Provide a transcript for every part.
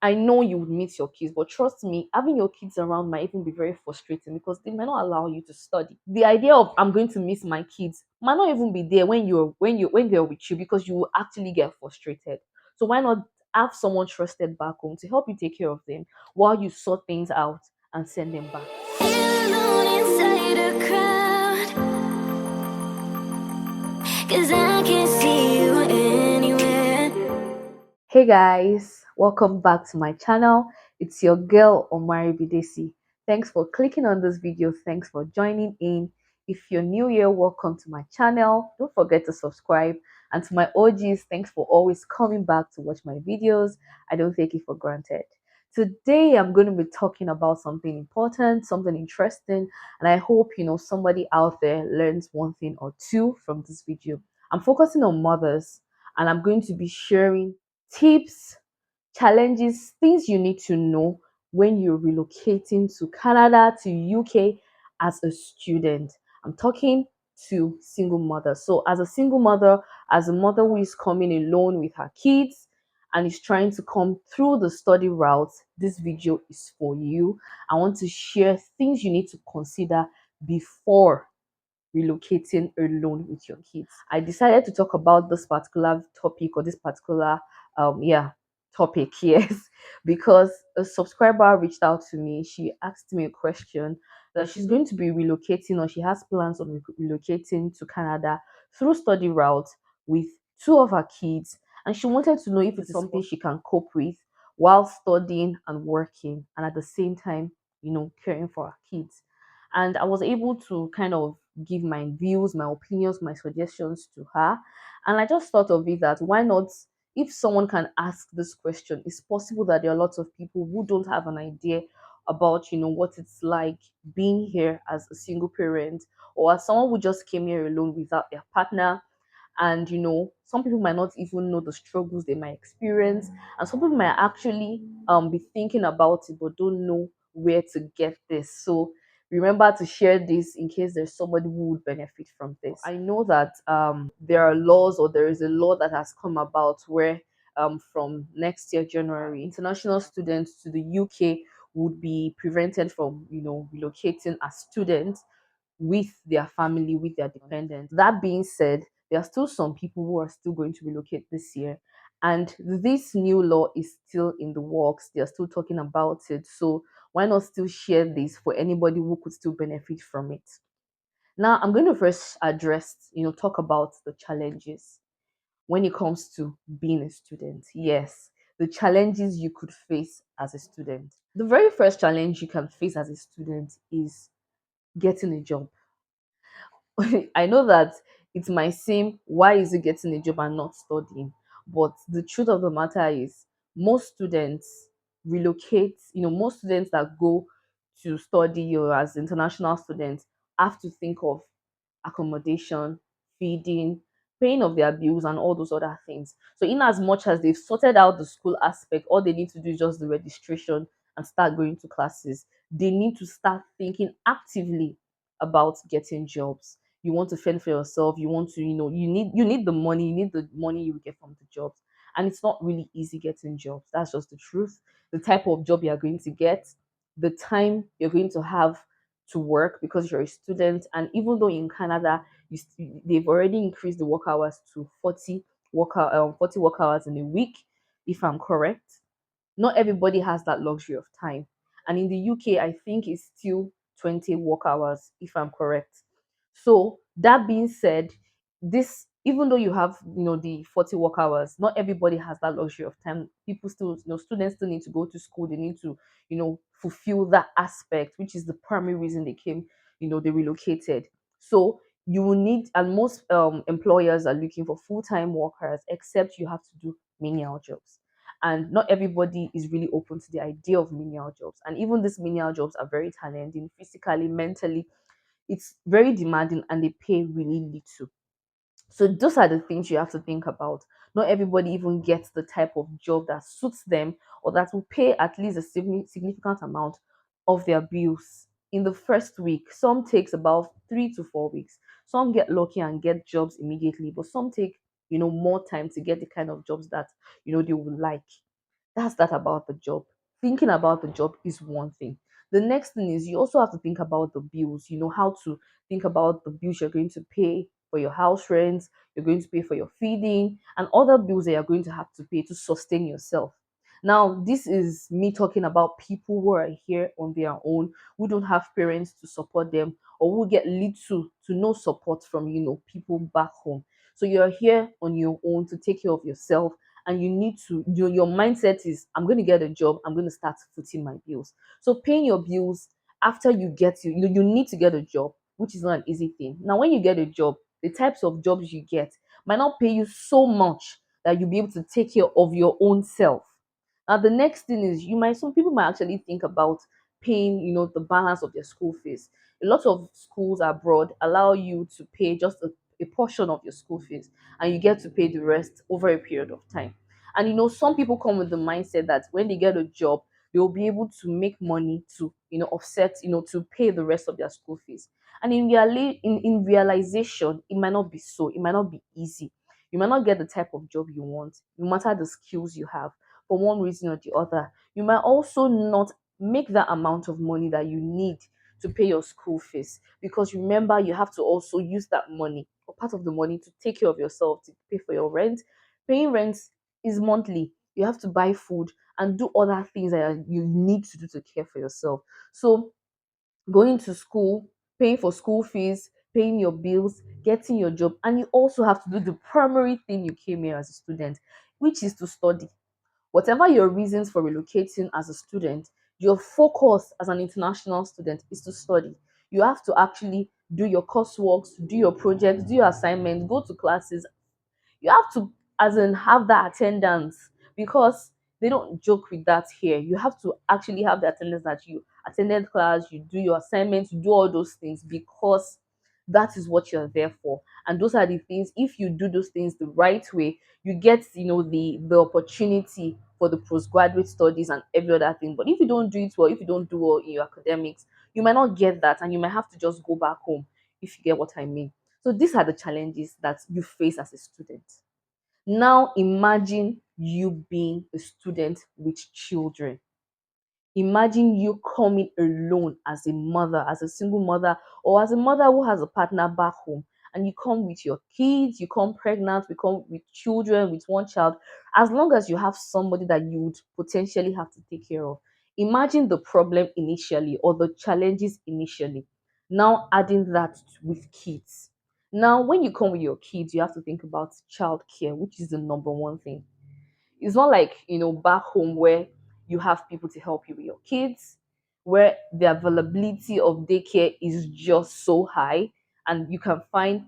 I know you would miss your kids, but trust me, having your kids around might even be very frustrating because they might not allow you to study. The idea of I'm going to miss my kids might not even be there when they're with you because you will actually get frustrated. So why not have someone trusted back home to help you take care of them while you sort things out and send them back? Alone inside a crowd, 'cause I can't see you anywhere. Hey guys, welcome back to my channel. It's your girl Omari Bidesi. Thanks for clicking on this video. Thanks for joining in. If you're new here, welcome to my channel. Don't forget to subscribe. And to my OGs, thanks for always coming back to watch my videos. I don't take it for granted. Today, I'm going to be talking about something important, something interesting, and I hope somebody out there learns one thing or two from this video. I'm focusing on mothers, and I'm going to be sharing tips, challenges, things you need to know when you're relocating to Canada, to UK as a student. I'm talking to single mothers. So, as a single mother, as a mother who is coming alone with her kids and is trying to come through the study route, this video is for you. I want to share things you need to consider before relocating alone with your kids. I decided to talk about this particular topic or this particular topic, yes, because a subscriber reached out to me. She asked me a question that she's going to be relocating or she has plans on relocating to Canada through study route with two of her kids, and she wanted to know if it's something she can cope with while studying and working and at the same time, caring for her kids. And I was able to kind of give my views, my opinions, my suggestions to her. And I just thought of it that why not, if someone can ask this question, it's possible that there are lots of people who don't have an idea about, what it's like being here as a single parent or as someone who just came here alone without their partner. And some people might not even know the struggles they might experience, and some people might actually be thinking about it but don't know where to get this. So remember to share this in case there's somebody who would benefit from this. I know that there are laws, or there is a law that has come about where from next year January, international students to the UK would be prevented from relocating as students with their family, with their dependents. That being said, there are still some people who are still going to relocate this year. And this new law is still in the works. They're still talking about it. So why not still share this for anybody who could still benefit from it? Now, I'm going to first talk about the challenges when it comes to being a student. Yes, the challenges you could face as a student. The very first challenge you can face as a student is getting a job. I know that it might seem, why is it getting a job and not studying? But the truth of the matter is, most students relocate, most students that go to study or as international students have to think of accommodation, feeding, paying of their bills, and all those other things. So, in as much as they've sorted out the school aspect, all they need to do is just the registration and start going to classes. They need to start thinking actively about getting jobs. You want to fend for yourself. You want to, you need the money. You need the money you will get from the jobs, and it's not really easy getting jobs. That's just the truth. The type of job you are going to get, the time you're going to have to work because you're a student. And even though in Canada they've already increased the work hours to 40 work hours in a week, if I'm correct, not everybody has that luxury of time. And in the UK, I think it's still 20 work hours, if I'm correct. So that being said, this, even though you have the 40 work hours, not everybody has that luxury of time. People still, students still need to go to school. They need to fulfill that aspect, which is the primary reason they came, they relocated. So you will need, and most employers are looking for full-time workers, except you have to do menial jobs, and not everybody is really open to the idea of menial jobs. And even these menial jobs are very challenging physically, mentally. It's very demanding and they pay really little. So those are the things you have to think about. Not everybody even gets the type of job that suits them or that will pay at least a significant amount of their bills in the first week. Some takes about 3 to 4 weeks. Some get lucky and get jobs immediately, but some take more time to get the kind of jobs that they would like. That's that about the job. Thinking about the job is one thing. The next thing is you also have to think about the bills. You know how to think about the bills you're going to pay for your house rent, you're going to pay for your feeding, and other bills that you're going to have to pay to sustain yourself. Now, this is me talking about people who are here on their own, who don't have parents to support them, or who get little to no support from people back home. So you're here on your own to take care of yourself, and you need to your mindset is, I'm going to get a job, I'm going to start footing my bills. So paying your bills after you need to get a job, which is not an easy thing. Now when you get a job, the types of jobs you get might not pay you so much that you'll be able to take care of your own self. Now the next thing is, some people might actually think about paying the balance of their school fees. A lot of schools abroad allow you to pay just a portion of your school fees, and you get to pay the rest over a period of time. And some people come with the mindset that when they get a job, they'll be able to make money to offset, to pay the rest of their school fees. And in realization, it might not be so. It might not be easy. You might not get the type of job you want, no matter the skills you have, for one reason or the other. You might also not make that amount of money that you need to pay your school fees, because remember, you have to also use that money, or part of the money, to take care of yourself, to pay for your rent. Paying rent is monthly. You have to buy food and do other things that you need to do to care for yourself. So going to school, paying for school fees, paying your bills, getting your job, and you also have to do the primary thing you came here as a student, which is to study. Whatever your reasons for relocating as a student, your focus as an international student is to study. You have to actually do your coursework, do your projects, do your assignments, go to classes. You have to, as in, have that attendance, because they don't joke with that here. You have to actually have the attendance, that you attended class, you do your assignments, you do all those things, because that is what you're there for. And those are the things, if you do those things the right way, you get the opportunity for the postgraduate studies and every other thing. But if you don't do it well, if you don't do well in your academics, you might not get that, and you might have to just go back home, if you get what I mean. So these are the challenges that you face as a student. Now imagine you being a student with children. Imagine you coming alone as a mother, as a single mother, or as a mother who has a partner back home, and you come with your kids, you come pregnant, you come with children, with one child. As long as you have somebody that you would potentially have to take care of, imagine the problem initially, or the challenges initially. Now adding that with kids. Now, when you come with your kids, you have to think about childcare, which is the number one thing. It's not like back home, where you have people to help you with your kids, where the availability of daycare is just so high, and you can find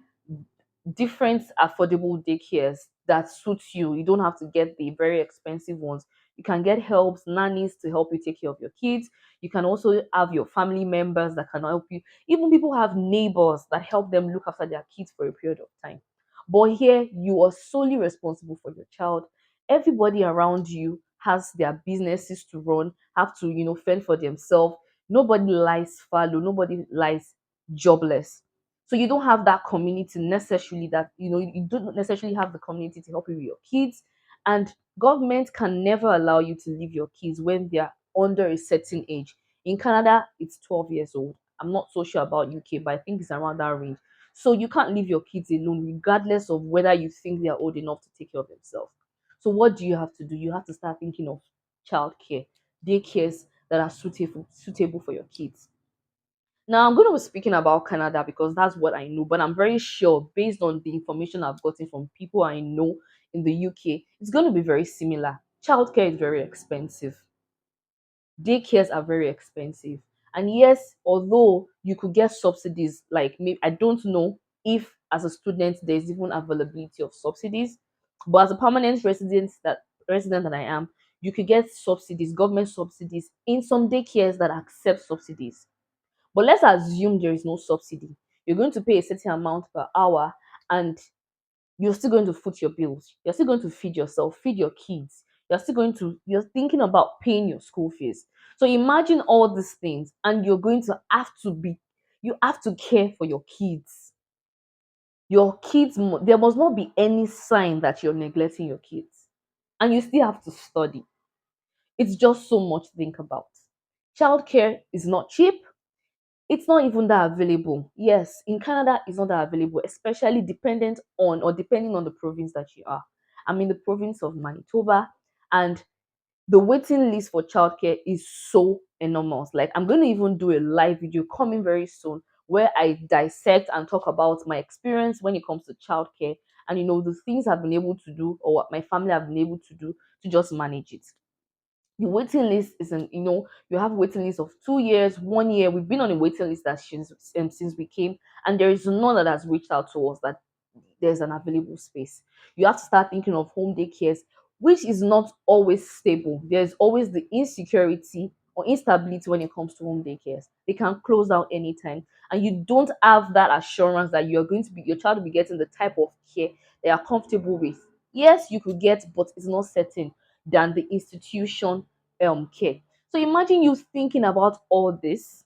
different affordable daycares that suits you. You don't have to get the very expensive ones. You can get helps, nannies to help you take care of your kids. You can also have your family members that can help you. Even people have neighbors that help them look after their kids for a period of time. But here, you are solely responsible for your child. Everybody around you has their businesses to run, have to fend for themselves. Nobody lies fallow, nobody lies jobless. So you don't have that community necessarily, that you don't necessarily have the community to help you with your kids. And government can never allow you to leave your kids when they are under a certain age. In Canada, it's 12 years old. I'm not so sure about UK, but I think it's around that range. So you can't leave your kids alone, regardless of whether you think they are old enough to take care of themselves. So what do you have to do? You have to start thinking of childcare, daycares that are suitable for your kids. Now, I'm going to be speaking about Canada because that's what I know, but I'm very sure, based on the information I've gotten from people I know in the UK, it's going to be very similar. Childcare is very expensive, daycares are very expensive. And yes, although you could get subsidies, like, maybe, I don't know if as a student there's even availability of subsidies, but as a permanent resident that I am, you could get subsidies, government subsidies, in some daycares that accept subsidies. But let's assume there is no subsidy. You're going to pay a certain amount per hour, and you're still going to foot your bills. You're still going to feed yourself, feed your kids. You're thinking about paying your school fees. So imagine all these things, and you have to care for your kids. There must not be any sign that you're neglecting your kids. And you still have to study. It's just so much to think about. Childcare is not cheap. It's not even that available. Yes, in Canada, it's not that available, especially dependent on or depending on the province that you are. I'm in the province of Manitoba, and the waiting list for childcare is so enormous. Like, I'm going to even do a live video coming very soon where I dissect and talk about my experience when it comes to childcare and the things I've been able to do or what my family have been able to do to just manage it. The waiting list isn't, you have a waiting list of 2 years, 1 year. We've been on a waiting list that since we came, and there is none that has reached out to us that there's an available space. You have to start thinking of home daycares, which is not always stable. There's always the insecurity or instability when it comes to home daycares. They can close down anytime, and you don't have that assurance that your child will be getting the type of care they are comfortable with. Yes, you could get, but it's not certain than the institution care. So imagine you thinking about all this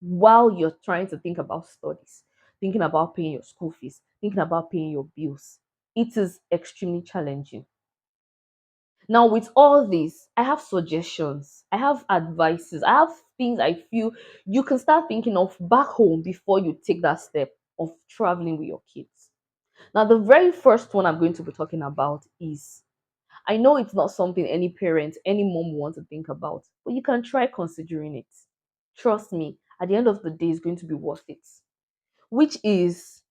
while you're trying to think about studies, thinking about paying your school fees, thinking about paying your bills. It is extremely challenging. Now, with all this, I have suggestions, I have advices, I have things I feel you can start thinking of back home before you take that step of traveling with your kids. Now, the very first one I'm going to be talking about is, I know it's not something any parent, any mom wants to think about, but you can try considering it. Trust me, at the end of the day, it's going to be worth it. Which is,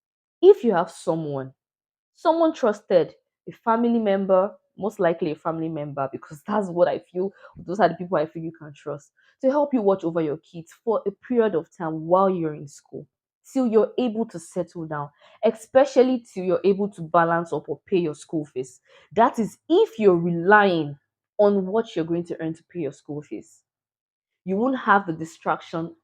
if you have someone trusted, a family member, most likely a family member, because that's what I feel, those are the people I feel you can trust, to help you watch over your kids for a period of time while you're in school, till you're able to settle down, especially till you're able to balance up or pay your school fees. That is if you're relying on what you're going to earn to pay your school fees. You won't have the distraction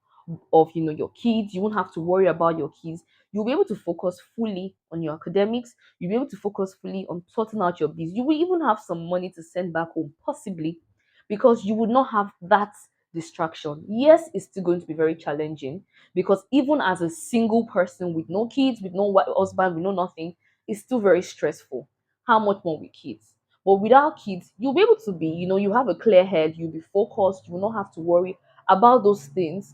of your kids. You won't have to worry about your kids. You'll be able to focus fully on your academics. You'll be able to focus fully on sorting out your bills. You will even have some money to send back home, possibly, because you would not have that distraction. Yes, it's still going to be very challenging, because even as a single person with no kids, with no husband, with no nothing, it's still very stressful. How much more with kids? But without kids, you'll be able to be, you have a clear head, you'll be focused, you will not have to worry about those things.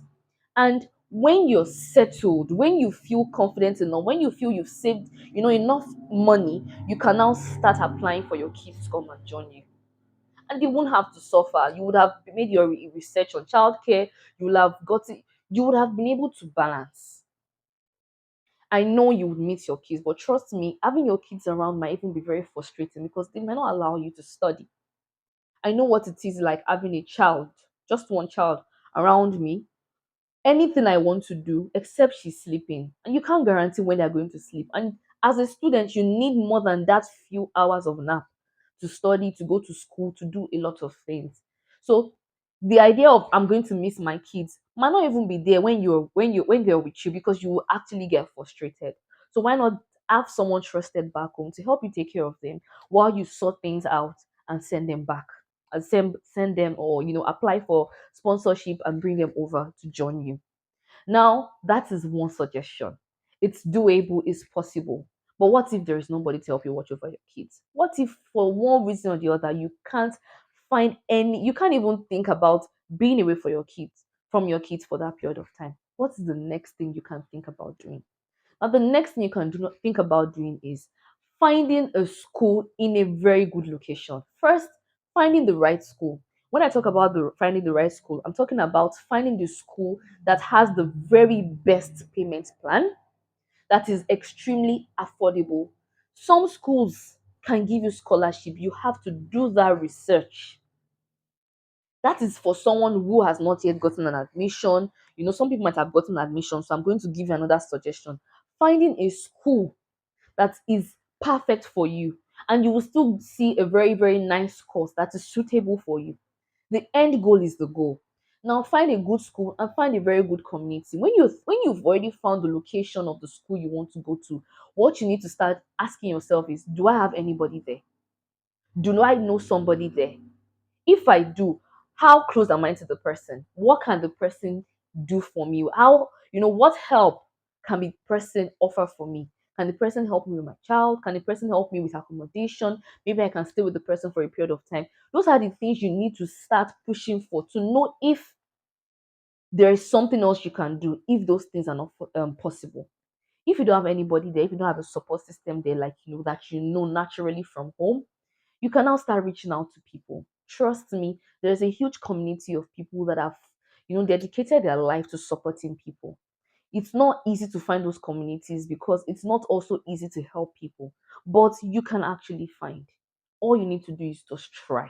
And when you're settled, when you feel confident enough, when you feel you've saved, enough money, you can now start applying for your kids to come and join you. And you won't have to suffer. You would have made your research on childcare. You will have got it. You would have been able to balance. I know you would miss your kids, but trust me, having your kids around might even be very frustrating because they might not allow you to study. I know what it is like having a child, just one child around me. Anything I want to do, except she's sleeping. And you can't guarantee when they're going to sleep. And as a student, you need more than that few hours of nap to study, to go to school, to do a lot of things. So the idea of I'm going to miss my kids might not even be there when they're with you, because you will actually get frustrated. So why not have someone trusted back home to help you take care of them while you sort things out and send them back, and send them, or apply for sponsorship and bring them over to join you. Now, that is one suggestion. It's doable, it's possible. But what if there is nobody to help you watch over your kids? What if, for one reason or the other, you can't even think about being away from your kids for that period of time? What is the next thing you can think about doing? Now, the next thing you can think about doing is finding a school in a very good location. First, finding the right school. When I talk about finding the right school, I'm talking about finding the school that has the very best payment plan, that is extremely affordable. Some schools can give you scholarship. You have to do that research. That is for someone who has not yet gotten an admission. Some people might have gotten admission, so I'm going to give you another suggestion. Finding a school that is perfect for you, and you will still see a very, very nice course that is suitable for you. The end goal is the goal. Now find a good school and find a very good community. When you've already found the location of the school you want to go to, what you need to start asking yourself is, do I have anybody there? Do I know somebody there? If I do, how close am I to the person? What can the person do for me? What help can the person offer for me? Can the person help me with my child? Can the person help me with accommodation? Maybe I can stay with the person for a period of time. Those are the things you need to start pushing for to know if there is something else you can do if those things are not possible. If you don't have anybody there, if you don't have a support system there, like that naturally from home, you can now start reaching out to people. Trust me, there's a huge community of people that have dedicated their life to supporting people. It's not easy to find those communities because it's not also easy to help people, but you can actually find. All you need to do is just try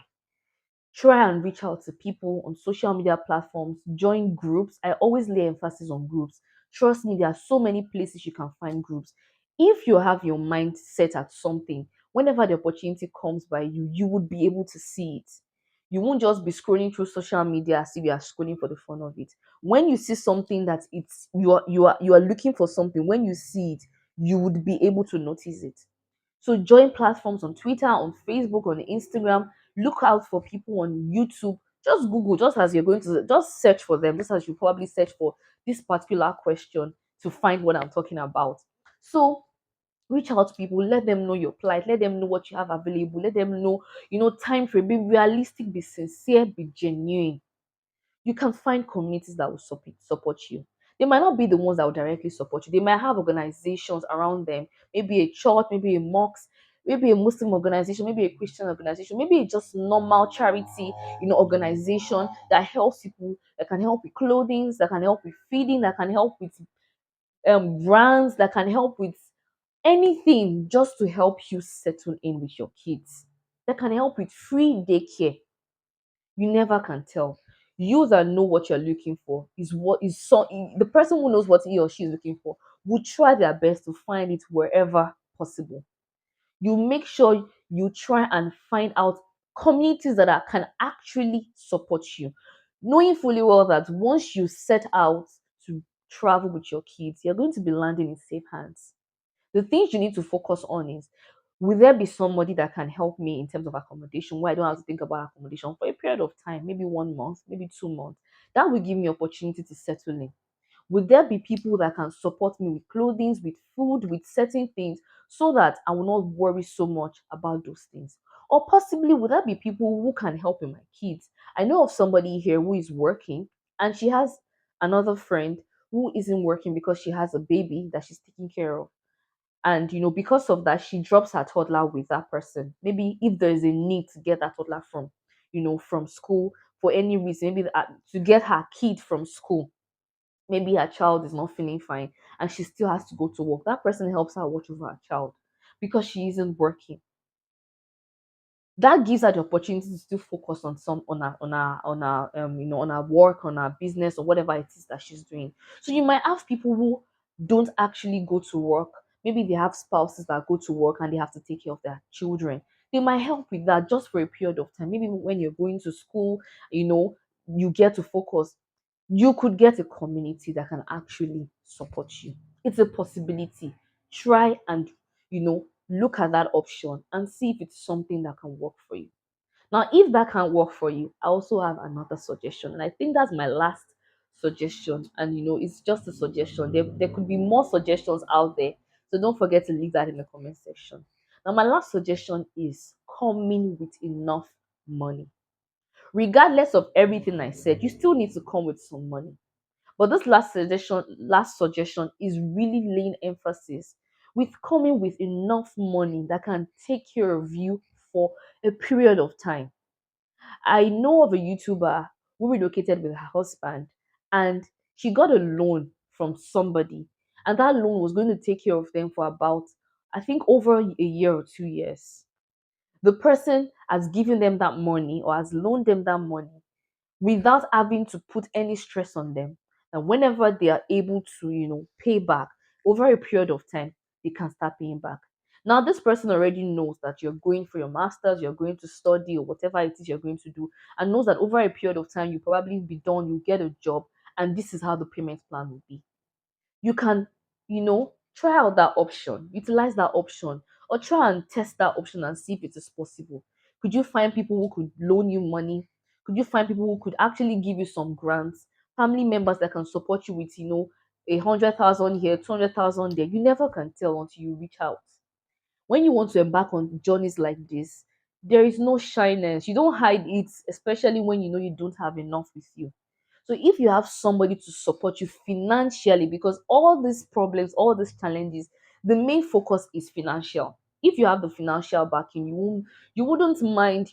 and reach out to people on social media platforms, join groups. I always lay emphasis on groups. Trust me, there are so many places you can find groups. If you have your mind set at something, whenever the opportunity comes by you, you would be able to see it. You won't just be scrolling through social media as if you are scrolling for the fun of it. When you see something that it's you are looking for something, when you see it, you would be able to notice it. So join platforms on Twitter, on Facebook, on Instagram. Look out for people on YouTube. Just Google, just as you're going to just search for them, just as you probably search for this particular question to find what I'm talking about. So reach out to people, let them know your plight, let them know what you have available, let them know, time frame, be realistic, be sincere, be genuine. You can find communities that will support you. They might not be the ones that will directly support you. They might have organizations around them, maybe a church, maybe a mosque, maybe a Muslim organization, maybe a Christian organization, maybe a just normal charity, organization that helps people, that can help with clothing, that can help with feeding, that can help with brands, that can help with anything just to help you settle in with your kids. That can help with free daycare. You never can tell. You that know what you're looking for is what is so the person who knows what he or she is looking for will try their best to find it wherever possible. You make sure you try and find out communities that can actually support you, knowing fully well that once you set out to travel with your kids, you're going to be landing in safe hands. The things you need to focus on is, will there be somebody that can help me in terms of accommodation where I don't have to think about accommodation for a period of time, maybe 1 month, maybe 2 months? That will give me opportunity to settle in. Will there be people that can support me with clothing, with food, with certain things so that I will not worry so much about those things? Or possibly, will there be people who can help with my kids? I know of somebody here who is working and she has another friend who isn't working because she has a baby that she's taking care of. And because of that, she drops her toddler with that person. Maybe if there is a need to get that toddler from school for any reason, maybe to get her kid from school, maybe her child is not feeling fine and she still has to go to work, that person helps her watch over her child because she isn't working. That gives her the opportunity to still focus on some on her work, on her business, or whatever it is that she's doing. So you might have people who don't actually go to work. Maybe they have spouses that go to work and they have to take care of their children. They might help with that just for a period of time. Maybe when you're going to school, you get to focus. You could get a community that can actually support you. It's a possibility. Try and look at that option and see if it's something that can work for you. Now, if that can work for you, I also have another suggestion, and I think that's my last suggestion. And it's just a suggestion. There could be more suggestions out there, so don't forget to leave that in the comment section. Now, my last suggestion is coming with enough money. Regardless of everything I said, you still need to come with some money. But this last suggestion is really laying emphasis with coming with enough money that can take care of you for a period of time. I know of a YouTuber who relocated with her husband and she got a loan from somebody, and that loan was going to take care of them for about, I think, over a year or 2 years. The person has given them that money or has loaned them that money without having to put any stress on them. And whenever they are able to, pay back over a period of time, they can start paying back. Now, this person already knows that you're going for your master's, you're going to study, or whatever it is you're going to do, and knows that over a period of time, you probably be done, you get a job, and this is how the payment plan will be. You can, try out that option, utilize that option, or try and test that option and see if it is possible. Could you find people who could loan you money? Could you find people who could actually give you some grants? Family members that can support you with, 100,000 here, 200,000 there. You never can tell until you reach out. When you want to embark on journeys like this, there is no shyness. You don't hide it, especially when you know you don't have enough with you. So if you have somebody to support you financially, because all these problems, all these challenges, the main focus is financial. If you have the financial backing, you wouldn't mind,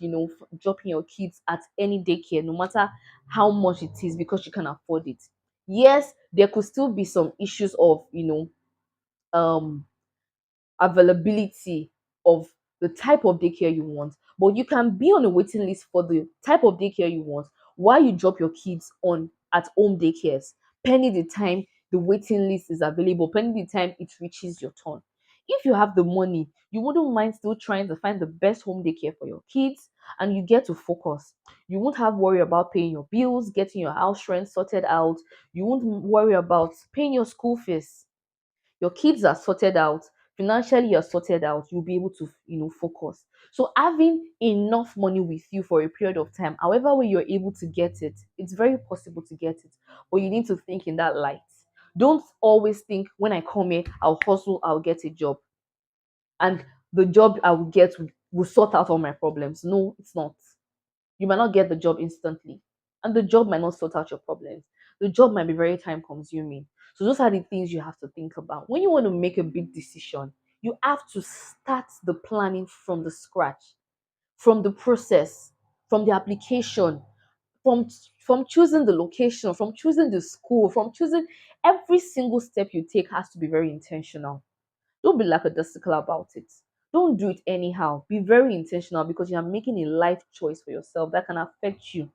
dropping your kids at any daycare, no matter how much it is, because you can afford it. Yes, there could still be some issues of, um availability of the type of daycare you want, but you can be on a waiting list for the type of daycare you want while you drop your kids on at home daycares, pending the time the waiting list is available, pending the time it reaches your turn. If you have the money, you wouldn't mind still trying to find the best home daycare for your kids, and you get to focus. You won't have worry about paying your bills, getting your house rent sorted out. You won't worry about paying your school fees. Your kids are sorted out, financially you're sorted out, you'll be able to focus. So having enough money with you for a period of time, however way you're able to get it, it's very possible to get it, but you need to think in that light. Don't always think, when I come here, I'll hustle, I'll get a job, and the job I will get will sort out all my problems. No, it's not. You might not get the job instantly, and the job might not sort out your problems. The job might be very time consuming. So those are the things you have to think about when you want to make a big decision. You have to start the planning from the scratch, from the process, from the application, from from choosing the location, from choosing the school, from choosing every single step you take has to be very intentional. Don't be lackadaisical about it. Don't do it anyhow. Be very intentional, because you are making a life choice for yourself that can affect you.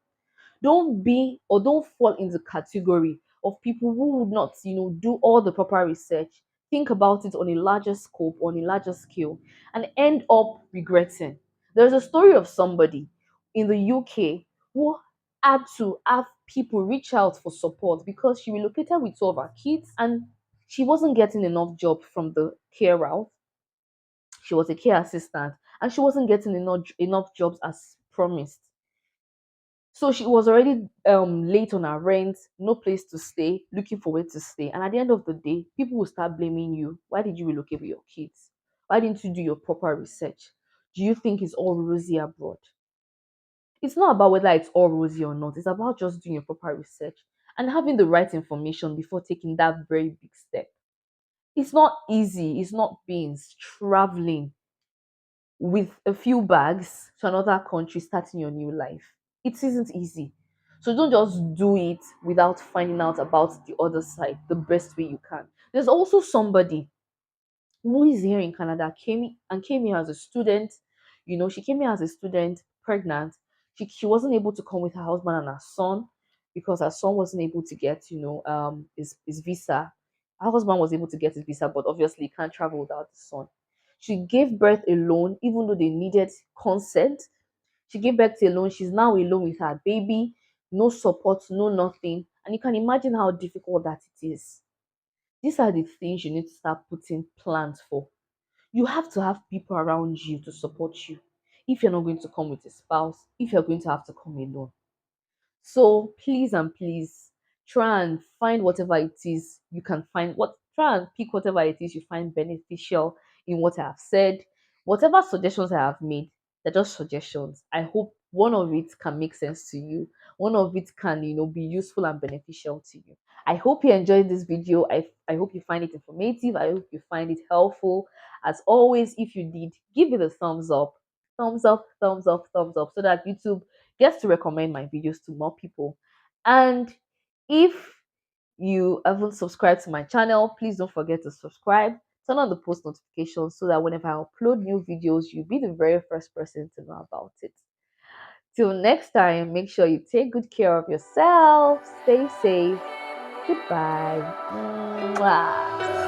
Don't be, or don't fall in the category of people who would not, do all the proper research, think about it on a larger scope, on a larger scale, and end up regretting. There's a story of somebody in the UK who had to have people reach out for support because she relocated with two of her kids, and she wasn't getting enough job from the care route. She was a care assistant, and she wasn't getting enough jobs as promised. So she was already late on her rent, no place to stay, looking for where to stay. And at the end of the day, people will start blaming you. Why did you relocate with your kids? Why didn't you do your proper research? Do you think it's all rosy abroad? It's not about whether it's all rosy or not. It's about just doing your proper research and having the right information before taking that very big step. It's not easy. It's not beans traveling with a few bags to another country, starting your new life. It isn't easy. So don't just do it without finding out about the other side the best way you can. There's also somebody who is here in Canada, came here as a student. She came here as a student, pregnant. She wasn't able to come with her husband and her son because her son wasn't able to get, his visa. Her husband was able to get his visa, but obviously he can't travel without the son. She gave birth alone, even though they needed consent. She gave birth alone. She's now alone with her baby, no support, no nothing. And you can imagine how difficult that it is. These are the things you need to start putting plans for. You have to have people around you to support you. If you're not going to come with a spouse, if you're going to have to come alone. So please and please try and find whatever it is you can find. Try and pick whatever it is you find beneficial in what I have said. Whatever suggestions I have made, they're just suggestions. I hope one of it can make sense to you. One of it can, be useful and beneficial to you. I hope you enjoyed this video. I hope you find it informative. I hope you find it helpful. As always, if you did, give it a thumbs up. Thumbs up, thumbs up, thumbs up, so that YouTube gets to recommend my videos to more people. And if you haven't subscribed to my channel, please don't forget to subscribe. Turn on the post notifications so that whenever I upload new videos, you'll be the very first person to know about it. Till next time, make sure you take good care of yourself. Stay safe. Goodbye. Mwah.